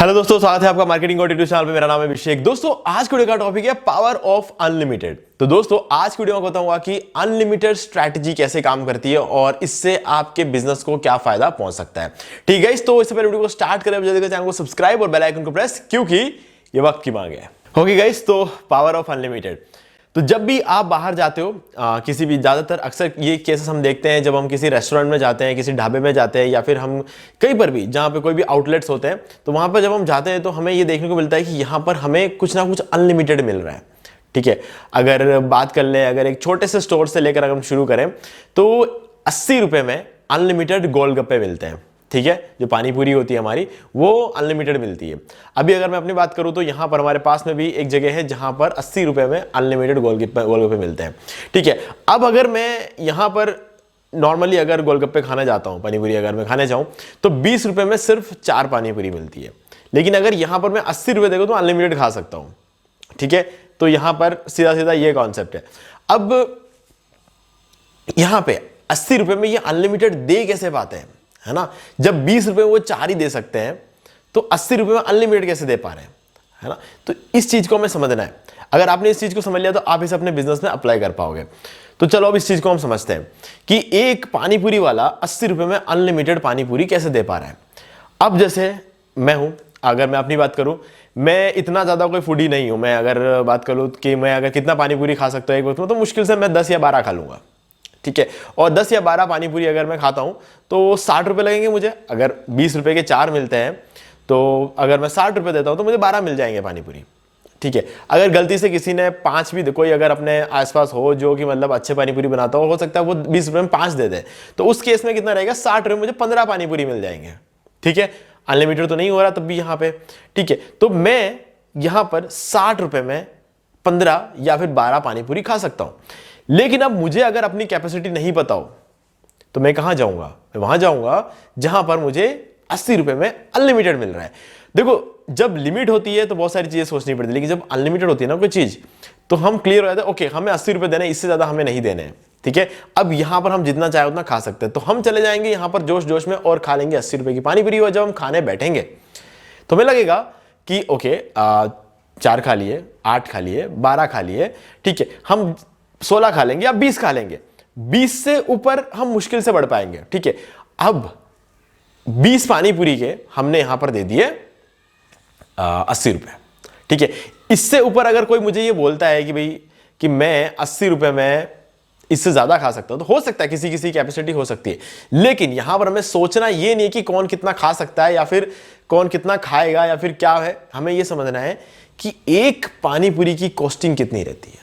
Hello दोस्तों, स्वागत है आपका मार्केटिंग और यूट्यूब चैनल पे। मेरा नाम है अभिषेक। दोस्तों, आज के वीडियो का टॉपिक है पावर ऑफ अनलिमिटेड। तो दोस्तों, आज की वीडियो में बताऊंगा कि अनलिमिटेड स्ट्रैटेजी कैसे काम करती है और इससे आपके बिजनेस को क्या फायदा पहुंच सकता है। ठीक है, तो इससे पहले वीडियो को स्टार्ट करें, जल्दी चैनल को सब्सक्राइब और बेल आइकन को प्रेस, क्योंकि ये वक्त की मांग है। ओके गाइस, तो पावर ऑफ अनलिमिटेड। तो जब भी आप बाहर जाते हो किसी भी, ज़्यादातर अक्सर ये केसेस हम देखते हैं जब हम किसी रेस्टोरेंट में जाते हैं, किसी ढाबे में जाते हैं, या फिर हम कहीं पर भी जहाँ पे कोई भी आउटलेट्स होते हैं, तो वहाँ पर जब हम जाते हैं तो हमें ये देखने को मिलता है कि यहाँ पर हमें कुछ ना कुछ अनलिमिटेड मिल रहा है। ठीक है, अगर बात कर लें, अगर एक छोटे से स्टोर से लेकर अगर हम शुरू करें तो 80 रुपये में अनलिमिटेड गोलगप्पे मिलते हैं। ठीक है, जो पानी पूरी होती है हमारी, वो अनलिमिटेड मिलती है। अभी अगर मैं अपनी बात करूं तो यहां पर हमारे पास में भी एक जगह है जहां पर 80 रुपए में अनलिमिटेड गोलगप्पे मिलते हैं। ठीक है, अब अगर मैं यहां पर नॉर्मली अगर गोलगप्पे खाने जाता हूं, पानी पूरी अगर मैं खाने जाऊं, तो 20 रुपए में सिर्फ 4 पानी पूरी मिलती है। लेकिन अगर यहां पर मैं 80 रुपए देखूं तो अनलिमिटेड खा सकता हूं। ठीक है, तो यहां पर सीधा सीधा ये कॉन्सेप्ट है। अब यहां पे 80 रुपए में ये अनलिमिटेड दे कैसे पाते हैं, है ना? जब 20 रुपए में वो 4 ही दे सकते हैं, तो 80 रुपए में अनलिमिटेड कैसे दे पा रहे हैं, है ना? तो इस चीज को हमें समझना है। अगर आपने इस चीज को समझ लिया तो आप इसे अपने बिजनेस में अप्लाई कर पाओगे। तो चलो अब इस चीज को हम समझते हैं कि एक पानी पूरी वाला 80 रुपए में अनलिमिटेड पानी पूरी कैसे दे पा रहा है। अब जैसे मैं हूं, अगर मैं अपनी बात करूं, मैं इतना ज्यादा कोई फूडी नहीं हूं। मैं अगर बात करूं कि मैं अगर कितना पानी पूरी खा सकता हूं एक वक्त में, तो मुश्किल से मैं 10 या 12 खा लूंगा। ठीक है, और 10 या 12 पानी पूरी अगर मैं खाता हूं तो 60 रुपए लगेंगे मुझे। अगर 20 रुपए के 4 मिलते हैं तो अगर मैं 60 रुपए देता हूं तो मुझे 12 मिल जाएंगे पानी पूरी। ठीक है, अगर गलती से किसी ने 5 भी, कोई अगर अपने आसपास हो जो कि मतलब अच्छे पानी पूरी बनाता हो सकता है वो 20 रुपए में 5 दे दे, तो उस केस में कितना रहेगा, 60 रुपए, मुझे 15 पानी पूरी मिल जाएंगे। ठीक है, अनलिमिटेड तो नहीं हो रहा तब भी यहां पे। ठीक है, तो मैं यहां पर 60 रुपए में 15 या फिर 12 पानी पूरी खा सकता हूं। लेकिन अब मुझे अगर अपनी कैपेसिटी नहीं पता हो तो मैं कहां जाऊंगा? मैं वहां जाऊंगा जहां पर मुझे 80 रुपए में अनलिमिटेड मिल रहा है। देखो, जब लिमिट होती है तो बहुत सारी चीजें सोचनी पड़ती है, लेकिन जब अनलिमिटेड होती है ना कोई चीज, तो हम क्लियर हो जाते हैं, ओके हमें 80 रुपए देने, इससे ज्यादा हमें नहीं देने हैं। ठीक है, अब यहां पर हम जितना चाहे उतना खा सकते हैं। तो हम चले जाएंगे यहां पर जोश जोश में और खा लेंगे 80 रुपए की पानी पूरी। और जब हम खाने बैठेंगे तो हमें लगेगा कि ओके 4 खा लिए, 8 खा लिए, 12 खा लिए, ठीक है, हम 16 खा लेंगे या 20 खा लेंगे। 20 से ऊपर हम मुश्किल से बढ़ पाएंगे। ठीक है, अब 20 पानी पूरी के हमने यहां पर दे दिए 80 रुपए। ठीक है, इससे ऊपर अगर कोई मुझे ये बोलता है कि भाई कि मैं 80 रुपए में इससे ज्यादा खा सकता हूं, तो हो सकता है, किसी किसी कैपेसिटी हो सकती है। लेकिन यहां पर हमें सोचना ये नहीं कि कौन कितना खा सकता है या फिर कौन कितना खाएगा या फिर क्या है। हमें यह समझना है कि एक पानी पूरी की कॉस्टिंग कितनी रहती है,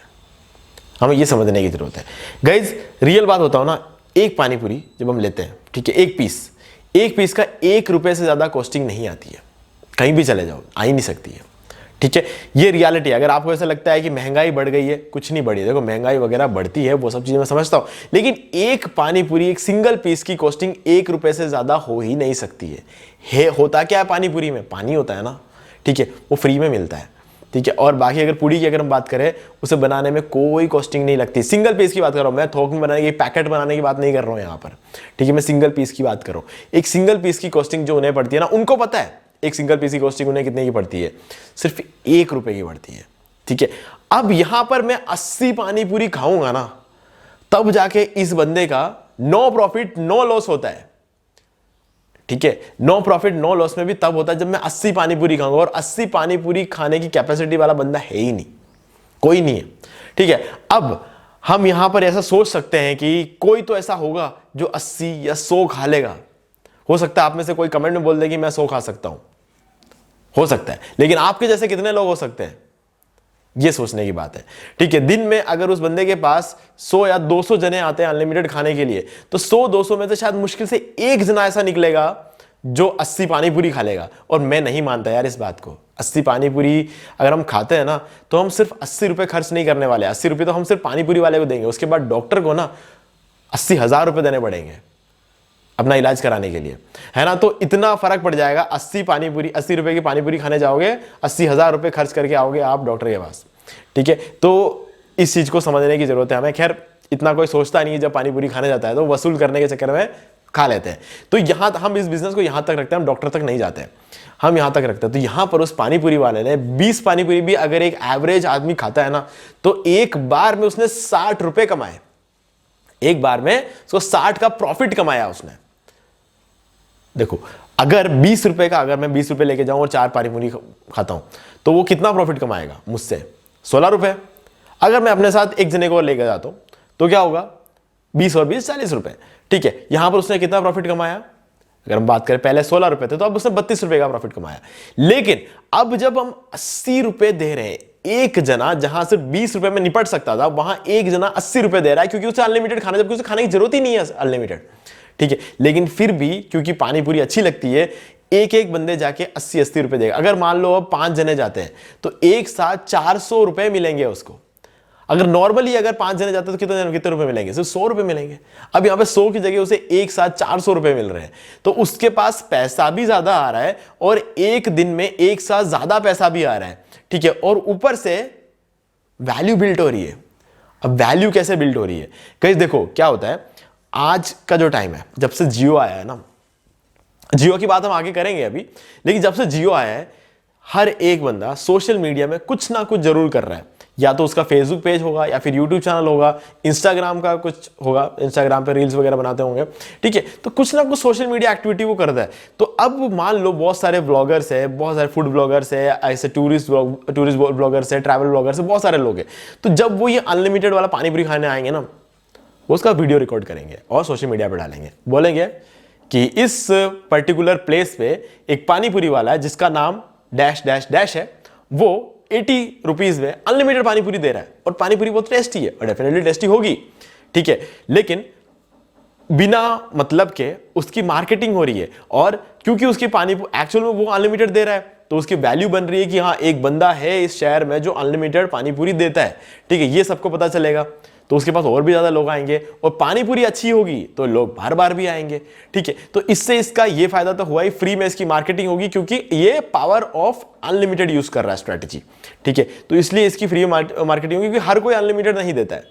हमें ये समझने की जरूरत है। गाइज, रियल बात बताओ ना, एक पानी पूरी जब हम लेते हैं, ठीक है, एक पीस का 1 रुपए से ज्यादा कॉस्टिंग नहीं आती है। कहीं भी चले जाओ, आ ही नहीं सकती है। ठीक है, ये रियलिटी है। अगर आपको ऐसा लगता है कि महंगाई बढ़ गई है, कुछ नहीं बढ़ी है। देखो, महंगाई वगैरह बढ़ती है, वो सब चीजें मैं समझता हूं, लेकिन एक पानी पूरी, एक सिंगल पीस की कॉस्टिंग 1 रुपए से ज्यादा हो ही नहीं सकती है। होता क्या है पानी पूरी में? पानी होता है ना। ठीक है, वो फ्री में मिलता है। ठीक है, और बाकी अगर पूरी की अगर हम बात करें, उसे बनाने में कोई कॉस्टिंग नहीं लगती। सिंगल पीस की बात कर रहा हूं मैं, थोक में बनाने की, पैकेट बनाने की बात नहीं कर रहा हूं यहां पर। ठीक है, मैं सिंगल पीस की बात कर रहा हूं। एक सिंगल पीस की कॉस्टिंग जो उन्हें पड़ती है ना, उनको पता है एक सिंगल पीस की कॉस्टिंग उन्हें कितने की पड़ती है, सिर्फ 1 रुपए की पड़ती है। ठीक है, अब यहां पर मैं 80 पानी पूरी खाऊंगा ना, तब जाके इस बंदे का नो प्रॉफिट नो लॉस होता है। ठीक है, नो प्रॉफिट नो लॉस में भी तब होता है जब मैं 80 पानी पूरी खाऊंगा, और 80 पानी पूरी खाने की कैपेसिटी वाला बंदा है ही नहीं, कोई नहीं है। ठीक है, अब हम यहां पर ऐसा सोच सकते हैं कि कोई तो ऐसा होगा जो 80 या 100 खा लेगा। हो सकता है आप में से कोई कमेंट में बोल दे कि मैं 100 खा सकता हूं, हो सकता है, लेकिन आपके जैसे कितने लोग हो सकते हैं, ये सोचने की बात है। ठीक है, दिन में अगर उस बंदे के पास 100 या 200 जने आते हैं अनलिमिटेड खाने के लिए, तो 100-200 में से शायद मुश्किल से एक जना ऐसा निकलेगा जो 80 पानी पूरी खा लेगा। और मैं नहीं मानता यार इस बात को। 80 पानी पूरी अगर हम खाते हैं ना, तो हम सिर्फ 80 रुपए खर्च नहीं करने वाले। 80 रुपए तो हम सिर्फ पानी पूरी वाले को देंगे, उसके बाद डॉक्टर को ना 80,000 रुपए देने पड़ेंगे अपना इलाज कराने के लिए, है ना। तो इतना फर्क पड़ जाएगा। 80 रुपए की पानी पूरी खाने जाओगे, 80,000 रुपए खर्च करके आओगे आप डॉक्टर के पास। ठीक है, तो इस चीज को समझने की जरूरत है हमें। खैर, इतना कोई सोचता नहीं है जब पानी पूरी खाने जाता है, तो वसूल करने के चक्कर में खा लेते हैं। तो यहां हम इस बिजनेस को यहां तक रखते हैं, हम डॉक्टर तक नहीं जाते हैं, हम यहां तक रखते हैं। तो यहां पर उस पानीपुरी वाले ने 20 पानीपुरी भी अगर एक एवरेज आदमी खाता है ना, तो एक बार में उसने 60 रुपए कमाए, एक बार में उसको 60 का प्रॉफिट कमाया उसने। देखो अगर 20 रुपए का, अगर मैं 20 रुपए लेके जाऊं और 4 पानीपुरी खाता हूं, तो वो कितना प्रॉफिट कमाएगा मुझसे? 16 रुपए। अगर मैं अपने साथ एक जने को लेके जाता हूं तो क्या होगा? 20 और 20 40 रुपए। ठीक है, यहां पर उसने कितना प्रॉफिट कमाया? अगर हम बात करें, पहले 16 रुपए थे तो अब उसने 32 रुपए का प्रॉफिट कमाया। लेकिन अब जब हम 80 रुपए दे रहे हैं, एक जना जहां सिर्फ 20 रुपए में निपट सकता था, वहां एक जना 80 रुपए दे रहा है, क्योंकि उसे अनलिमिटेड खाना, जबकि उसे खाने की जरूरत ही नहीं है अनलिमिटेड। ठीक है, लेकिन फिर भी क्योंकि पानी पूरी अच्छी लगती है, एक एक बंदे जाके 80-80 रुपए देगा। अगर मान लो अब 5 जने जाते हैं तो एक साथ 400 रुपए मिलेंगे उसको। अगर नॉर्मली अगर 5 जने जाते हैं तो कितने रुपए मिलेंगे? सिर्फ 100 रुपए मिलेंगे। अब यहां पे 100 की जगह उसे एक साथ 400 रुपए मिल रहे हैं, तो उसके पास पैसा भी ज्यादा आ रहा है और एक दिन में एक साथ ज्यादा पैसा भी आ रहा है। ठीक है, और ऊपर से वैल्यू बिल्ड हो रही है। अब वैल्यू कैसे बिल्ड हो रही है? कहीं देखो क्या होता है, आज का जो टाइम है, जब से जियो आया है ना, जियो की बात हम आगे करेंगे अभी, लेकिन जब से जियो आया है, हर एक बंदा सोशल मीडिया में कुछ ना कुछ जरूर कर रहा है। या तो उसका फेसबुक पेज होगा, या फिर यूट्यूब चैनल होगा, इंस्टाग्राम का कुछ होगा, इंस्टाग्राम पे रील्स वगैरह बनाते होंगे। ठीक है, तो कुछ ना कुछ सोशल मीडिया एक्टिविटी वो करता है। तो अब मान लो बहुत सारे ब्लॉगर्स है, बहुत सारे फूड ब्लॉगर्स है, ऐसे टूरिस्ट ब्लॉगर्स है, ट्रैवल ब्लॉगर्स है, बहुत सारे लोग हैं। तो जब वो ये अनलिमिटेड वाला पानी पूरी खाने आएंगे ना, वो उसका वीडियो रिकॉर्ड करेंगे और सोशल मीडिया पर डालेंगे, बोलेंगे कि इस पर्टिकुलर प्लेस पे एक पानीपुरी वाला है जिसका नाम डैश डैश डैश है, वो 80 रुपीज में अनलिमिटेड पानीपुरी दे रहा है और पानीपुरी बहुत टेस्टी है और डेफिनेटली टेस्टी होगी। ठीक है, लेकिन बिना मतलब के उसकी मार्केटिंग हो रही है, और क्योंकि उसकी पानी एक्चुअल में वो अनलिमिटेड दे रहा है, तो उसकी वैल्यू बन रही है कि हाँ, एक बंदा है इस शहर में जो अनलिमिटेड पानीपुरी देता है। ठीक है, ये सबको पता चलेगा, तो उसके पास और भी ज्यादा लोग आएंगे, और पानी पूरी अच्छी होगी तो लोग बार बार भी आएंगे। ठीक है, तो इससे इसका ये फायदा तो हुआ ही, फ्री में इसकी मार्केटिंग होगी, क्योंकि ये पावर ऑफ अनलिमिटेड यूज कर रहा है स्ट्रेटेजी। ठीक है, तो इसलिए इसकी फ्री मार्केटिंग होगी, क्योंकि हर कोई अनलिमिटेड नहीं देता है।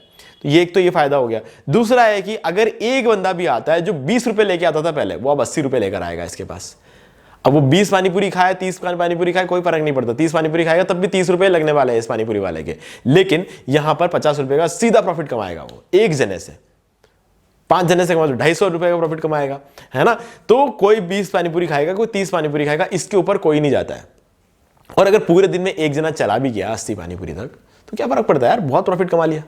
तो ये एक तो ये फायदा हो गया। दूसरा है कि अगर एक बंदा भी आता है जो 20 रुपए लेके आता था पहले, वो अब 80 रुपए लेकर आएगा इसके पास। अब वो 20 पानीपुरी खाए, 30 पानीपुरी खाए, कोई फर्क नहीं पड़ता। 30 पानीपुरी खाएगा तब भी 30 रुपए लगने वाले हैं इस पानीपुरी वाले के, लेकिन यहां पर 50 रुपए का सीधा प्रॉफिट कमाएगा वो एक जने से। 5 जने से कमा तो 250 रुपए का प्रॉफिट कमाएगा, है ना। तो कोई 20 पानीपुरी खाएगा, कोई 30 पानीपुरी खाएगा, इसके ऊपर कोई नहीं जाता है। और अगर पूरे दिन में एक जना चला भी गया 80 पानीपुरी तक, तो क्या फर्क पड़ता है यार, बहुत प्रॉफिट कमा लिया,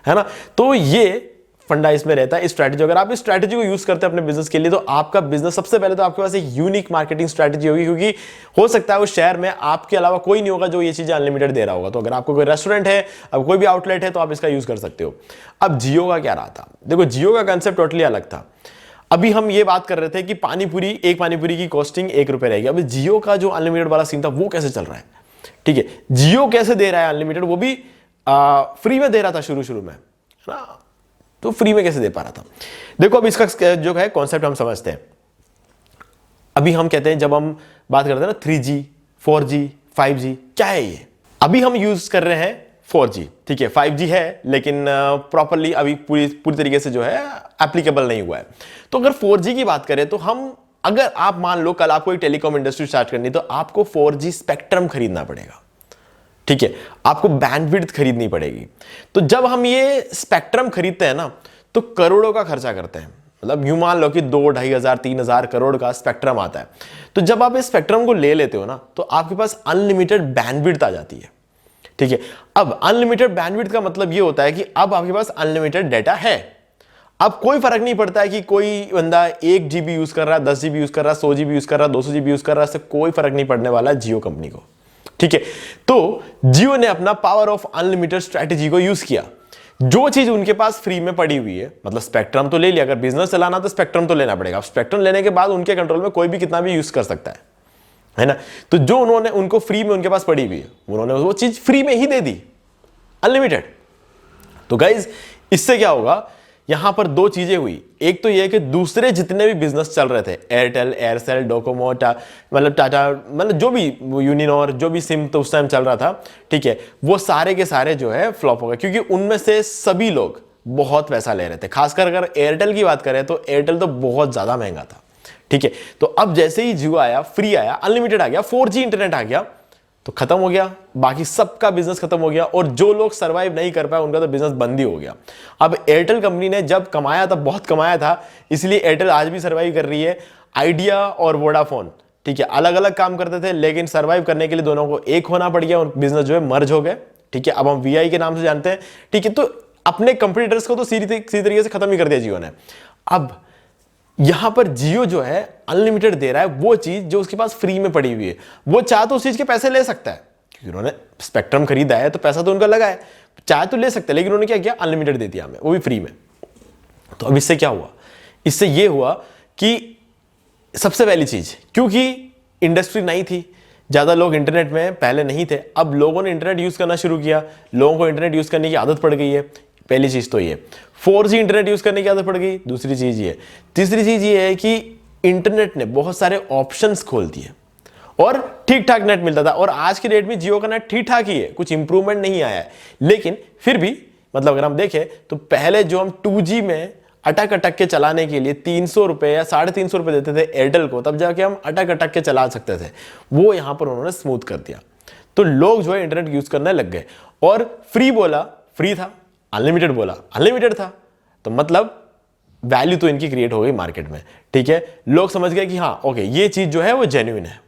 है ना। तो ये फंडा इसमें रहता है, स्ट्रैटेजी। अगर आप इस स्ट्रैटेजी को यूज करते हैं अपने बिजनेस के लिए, तो आपका बिजनेस सबसे पहले तो आपके पास एक यूनिक मार्केटिंग स्ट्रैटेजी होगी, क्योंकि हो सकता है उस शहर में आपके अलावा कोई नहीं होगा जो ये चीजें अनलिमिटेड दे रहा होगा। तो अगर आपको कोई रेस्टोरेंट है, अब कोई भी आउटलेट है, तो आप इसका यूज कर सकते हो। अब जियो का क्या रहा था? देखो, जियो का कंसेप्ट टोटली अलग था। अभी हम ये बात कर रहे थे कि पानीपुरी, एक पानीपुरी की कॉस्टिंग 1 रुपए रहेगी। अभी जियो का जो अनलिमिटेड वाला सीन था, वो कैसे चल रहा है? ठीक है, जियो कैसे दे रहा है अनलिमिटेड, वो भी फ्री में दे रहा था शुरू में, है ना। तो फ्री में कैसे दे पा रहा था? देखो, अब इसका जो है कॉन्सेप्ट हम समझते हैं। अभी हम कहते हैं, जब हम बात करते हैं ना 3G, 4G, 5G, क्या है ये? अभी हम यूज कर रहे हैं 4G, ठीक है। 5G है, लेकिन प्रॉपरली अभी पूरी तरीके से जो है एप्लीकेबल नहीं हुआ है। तो अगर 4G की बात करें, तो हम, अगर आप मान लो कल आपको एक टेलीकॉम इंडस्ट्री स्टार्ट करनी, तो आपको 4G स्पेक्ट्रम खरीदना पड़ेगा। ठीक है, आपको बैंडविड्थ खरीदनी पड़ेगी। तो जब हम ये स्पेक्ट्रम खरीदते हैं ना, तो करोड़ों का खर्चा करते हैं। मतलब यूं मान लो कि 2-2,500-3,000 करोड़ का स्पेक्ट्रम आता है। तो जब आप इस स्पेक्ट्रम को ले लेते हो ना, तो आपके पास अनलिमिटेड बैंडविड्थ आ जाती है। ठीक है, अब अनलिमिटेड बैंडविड्थ का मतलब ये होता है कि अब आपके पास अनलिमिटेड डाटा है। अब कोई फर्क नहीं पड़ता है कि कोई बंदा 1 GB यूज कर रहा है, 10 GB यूज कर रहा है, 100 GB यूज कर रहा है, 200 GB यूज कर रहा है, इससे कोई फर्क नहीं पड़ने वाला है जियो कंपनी को। ठीक है, तो जियो ने अपना पावर ऑफ अनलिमिटेड स्ट्रेटेजी को यूज किया। जो चीज उनके पास फ्री में पड़ी हुई है, मतलब स्पेक्ट्रम तो ले लिया, अगर बिजनेस चलाना तो स्पेक्ट्रम तो लेना पड़ेगा। स्पेक्ट्रम लेने के बाद उनके कंट्रोल में कोई भी कितना भी यूज कर सकता है ना। तो जो उन्होंने उनको फ्री में उनके पास पड़ी हुई है, उन्होंने वो चीज फ्री में ही दे दी, अनलिमिटेड। तो गाइज, इससे क्या होगा, यहां पर 2 चीजें हुई। एक तो यह कि दूसरे जितने भी बिजनेस चल रहे थे, एयरटेल, एयरसेल, डोकोमो, मतलब टाटा, मतलब जो भी यूनिनॉर, जो भी सिम तो उस टाइम चल रहा था, ठीक है, वो सारे के सारे जो है फ्लॉप हो गए, क्योंकि उनमें से सभी लोग बहुत पैसा ले रहे थे। खासकर अगर एयरटेल की बात करें तो एयरटेल तो बहुत ज़्यादा महंगा था, ठीक है। तो अब जैसे ही जियो आया, फ्री आया, अनलिमिटेड आ गया, 4G इंटरनेट आ गया, तो खत्म हो गया, बाकी सबका बिजनेस खत्म हो गया। और जो लोग सर्वाइव नहीं कर पाए उनका तो बिजनेस बंद ही हो गया। अब एयरटेल कंपनी ने जब कमाया था, बहुत कमाया था, इसलिए एयरटेल आज भी सर्वाइव कर रही है। आइडिया और वोडाफोन, ठीक है, अलग अलग काम करते थे, लेकिन सर्वाइव करने के लिए दोनों को एक होना पड़ गया और बिजनेस जो है मर्ज हो गए, ठीक है। अब हम वीआई के नाम से जानते हैं, ठीक है। तो अपने कंपटीटर्स को तो सीधी तरीके से खत्म ही कर दिया जियो ने। अब यहां पर जियो जो है अनलिमिटेड दे रहा है वो चीज जो उसके पास फ्री में पड़ी हुई है। वो चाहे तो उस चीज के पैसे ले सकता है, क्योंकि उन्होंने स्पेक्ट्रम खरीदा है तो पैसा तो उनका लगा है, चाहे तो ले सकते हैं, लेकिन उन्होंने क्या किया, अनलिमिटेड दे दिया हमें, वो भी फ्री में। तो अब इससे क्या हुआ, इससे ये हुआ कि सबसे पहली चीज, क्योंकि इंडस्ट्री नहीं थी, ज्यादा लोग इंटरनेट में पहले नहीं थे, अब लोगों ने इंटरनेट यूज करना शुरू किया, लोगों को इंटरनेट यूज करने की आदत पड़ गई है। पहली चीज तो ये 4G इंटरनेट यूज करने की आदत पड़ गई। दूसरी चीज ये, तीसरी चीज ये है कि इंटरनेट ने बहुत सारे ऑप्शंस खोल दिए और ठीक ठाक नेट मिलता था। और आज की डेट में जियो का नेट ठीक ठाक ही है, कुछ इंप्रूवमेंट नहीं आया है, लेकिन फिर भी मतलब अगर हम देखें तो पहले जो हम 2G में अटक अटक के चलाने के लिए 300 रुपए या 350 रुपए देते थे एयरटेल को, तब जाके हम अटक अटक के चला सकते थे, वो यहां पर उन्होंने स्मूथ कर दिया। तो लोग जो है इंटरनेट यूज करने लग गए। और फ्री बोला, फ्री था, अनलिमिटेड बोला, अनलिमिटेड था, तो मतलब वैल्यू तो इनकी क्रिएट हो गई मार्केट में, ठीक है। लोग समझ गए कि हाँ ओके, ये चीज जो है वो जेन्युइन है,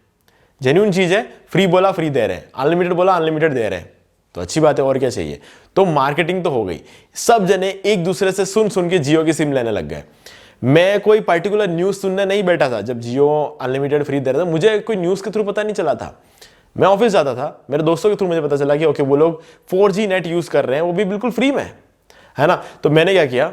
जेन्युइन चीज है। फ्री बोला फ्री दे रहे हैं, अनलिमिटेड बोला अनलिमिटेड दे रहे हैं, तो अच्छी बात है, और क्या चाहिए। तो मार्केटिंग तो हो गई, सब जने एक दूसरे से सुन सुन के जियो की सिम लेने लग गए। मैं कोई पर्टिकुलर न्यूज सुनने नहीं बैठा था जब जियो अनलिमिटेड फ्री दे रहा था, मुझे कोई न्यूज के थ्रू पता नहीं चला था। मैं ऑफिस जाता था, मेरे दोस्तों के थ्रू मुझे पता चला कि ओके वो लोग 4G नेट यूज कर रहे हैं, वो भी बिल्कुल फ्री में, है ना। तो मैंने क्या किया,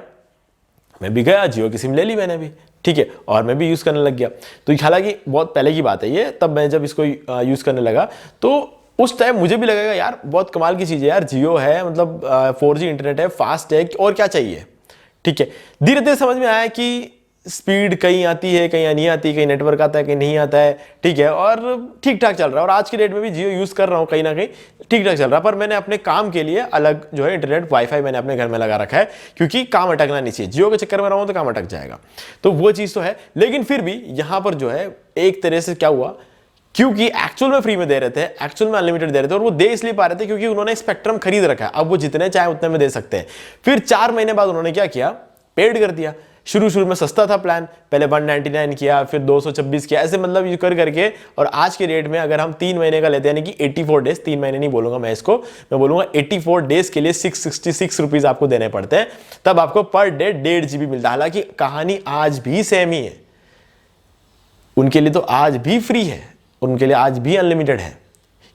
मैं भी गया, जियो की सिम ले ली मैंने भी, ठीक है, और मैं भी यूज करने लग गया। तो हालांकि बहुत पहले की बात है ये, तब मैं जब इसको यूज करने लगा तो उस टाइम मुझे भी लगेगा यार बहुत कमाल की चीज है यार, जियो है, मतलब 4G इंटरनेट है, फास्ट है, और क्या चाहिए, ठीक है। धीरे धीरे समझ में आया कि स्पीड कहीं आती है, कहीं नहीं आती, कहीं नेटवर्क आता है, कहीं नहीं आता है, ठीक है, और ठीक ठाक चल रहा है। और आज की डेट में भी जियो यूज कर रहा हूं, कहीं ना कहीं ठीक ठाक चल रहा है। पर मैंने अपने काम के लिए अलग जो है इंटरनेट वाईफाई मैंने अपने घर में लगा रखा है, क्योंकि काम अटकना नहीं चाहिए। जियो के चक्कर में रहूं तो काम अटक जाएगा, तो वो चीज तो है। लेकिन फिर भी यहां पर जो है एक तरह से क्या हुआ, क्योंकि एक्चुअल में फ्री में दे रहे थे, एक्चुअल में अनलिमिटेड दे रहे थे, और वो दे इसलिए पा रहे थे क्योंकि उन्होंने स्पेक्ट्रम खरीद रखा है, अब वो जितने चाहे उतने में दे सकते हैं। फिर 4 महीने बाद उन्होंने क्या किया, पेड कर दिया। शुरू में सस्ता था प्लान, पहले 199 किया, फिर 226 किया, ऐसे मतलब ये कर करके, और आज के रेट में अगर हम 3 महीने का लेते हैं, यानी कि 84 डेज, 3 महीने नहीं बोलूंगा मैं इसको, मैं बोलूंगा 84 डेज के लिए 666 रुपीज आपको देने पड़ते हैं, तब आपको पर डे 1.5 GB मिलता है। हालांकि कहानी आज भी सेम ही है, उनके लिए तो आज भी फ्री है, उनके लिए आज भी अनलिमिटेड है,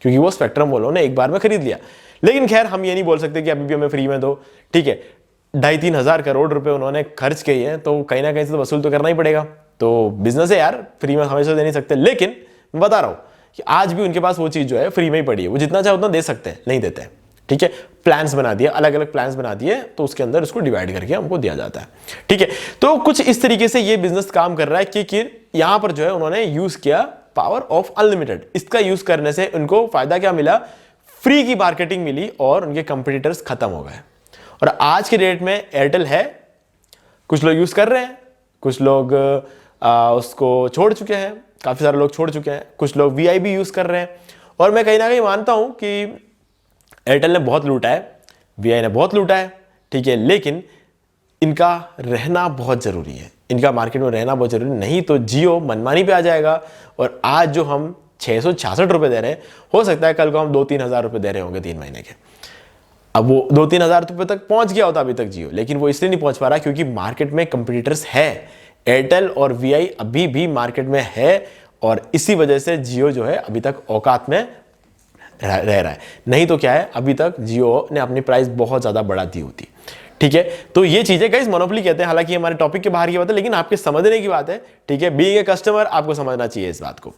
क्योंकि वो स्पेक्ट्रम वो लोगों ने एक बार में खरीद लिया। लेकिन खैर हम ये नहीं बोल सकते कि अभी भी हमें फ्री में दो, ठीक है। 2.5-3 हज़ार करोड़ रुपए उन्होंने खर्च किए हैं, तो कहीं ना कहीं से तो वसूल तो करना ही पड़ेगा। तो बिजनेस है यार, फ्री में हमेशा दे नहीं सकते। लेकिन मैं बता रहा हूं कि आज भी उनके पास वो चीज जो है फ्री में ही पड़ी है, वो जितना चाहे उतना दे सकते हैं, नहीं देते हैं, ठीक है। प्लान्स बना दिए, अलग अलग प्लान्स बना दिए, तो उसके अंदर उसको डिवाइड करके हमको दिया जाता है, ठीक है। तो कुछ इस तरीके से ये बिजनेस काम कर रहा है कि यहां पर जो है उन्होंने यूज किया पावर ऑफ अनलिमिटेड। इसका यूज करने से उनको फायदा क्या मिला, फ्री की मार्केटिंग मिली और उनके कंपटीटर्स खत्म हो गए। और आज के डेट में एयरटेल है, कुछ लोग यूज कर रहे हैं, कुछ लोग उसको छोड़ चुके हैं, काफी सारे लोग छोड़ चुके हैं, कुछ लोग वीआई भी यूज कर रहे हैं। और मैं कहीं ना कहीं मानता हूं कि एयरटेल ने बहुत लूटा है, वीआई ने बहुत लूटा है, ठीक है, लेकिन इनका रहना बहुत जरूरी है, इनका मार्केट में रहना बहुत जरूरी, नहीं तो जियो मनमानी पे आ जाएगा। और आज जो हम 666 रुपए दे रहे हैं, हो सकता है कल को हम 2-3 हज़ार रुपए दे रहे होंगे 3 महीने के। अब वो 2-3 हज़ार रुपए तक पहुंच गया होता अभी तक जियो, लेकिन वो इसलिए नहीं पहुंच पा रहा क्योंकि मार्केट में कंपटीटर्स है। एयरटेल और वीआई अभी भी मार्केट में है, और इसी वजह से जियो जो है अभी तक औकात में रह रहा है। नहीं तो क्या है, अभी तक जियो ने अपनी प्राइस बहुत ज्यादा बढ़ा दी होती, ठीक है। तो ये चीजें गाइस मोनोपोली कहते हैं, हालांकि हमारे टॉपिक के बाहर की बात है, लेकिन आपके समझने की बात है, ठीक है। बीइंग ए कस्टमर आपको समझना चाहिए इस बात को,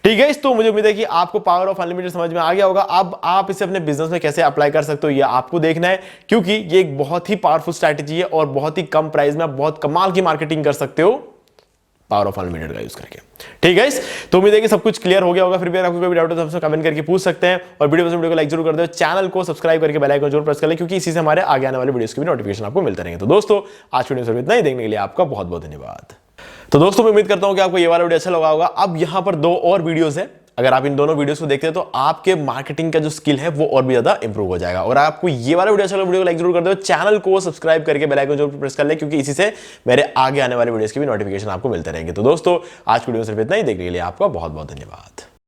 ठीक है। तो मुझे उम्मीद है कि आपको पावर ऑफ अनलिमिटेड समझ में आ गया होगा। अब आप इसे अपने बिजनेस में कैसे अप्लाई कर सकते हो ये आपको देखना है, क्योंकि ये एक बहुत ही पावरफुल स्ट्रैटेजी है और बहुत ही कम प्राइस में आप बहुत कमाल की मार्केटिंग कर सकते हो पावर ऑफ अनलिमिटेड का यूज करके। ठीक है, तो उम्मीद है कि सब कुछ क्लियर हो गया होगा। फिर भी अगर आपको कोई डाउट है तो हमसे कमेंट करके पूछ सकते हैं, और वीडियो को लाइक जरूर कर दो, चैनल को सब्सक्राइब करके बेल आइकन जरूर प्रेस कर ले, क्योंकि इसी से हमारे आगे आने वाले वीडियोस की भी नोटिफिकेशन आपको मिलते रहेंगे। तो दोस्तों आज वीडियो में इतना ही, देखने के लिए आपका बहुत बहुत धन्यवाद। तो दोस्तों मैं उम्मीद करता हूं कि आपको ये वाला वीडियो अच्छा लगा होगा। अब यहां पर 2 और वीडियोस है, अगर आप इन दोनों वीडियोस को देखते हैं तो आपके मार्केटिंग का जो स्किल है वो और भी ज्यादा इंप्रूव हो जाएगा। और आपको ये वाला वीडियो अच्छा लगा, वीडियो को लाइक जरूर कर दो, चैनल को सब्सक्राइब करके बेल आइकन जरूर प्रेस कर ले, क्योंकि इसी से मेरे आगे आने वाले वीडियोस की भी नोटिफिकेशन आपको मिलते रहेंगे। तो दोस्तों आज वीडियो में सिर्फ इतना ही, देखने के लिए आपका बहुत बहुत धन्यवाद।